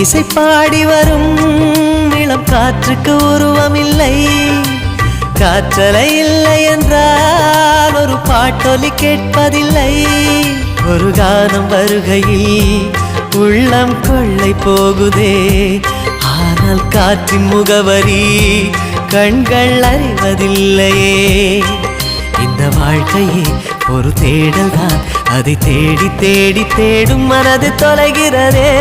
இசை பாடி வரும் இளம் காற்றுக்கு உருவமில்லை. காற்றலை இல்லை என்றால் ஒரு பாட்டொலி கேட்பதில்லை. ஒரு கானம் வருகையில் உள்ளம் கொள்ளை போகுதே, ஆனால் காற்றின் முகவரி கண்கள் அறிவதில்லையே. இந்த வாழ்க்கையே ஒரு தேடல் தான், அதை தேடி தேடி தேடும் மனது தொலைகிறதே.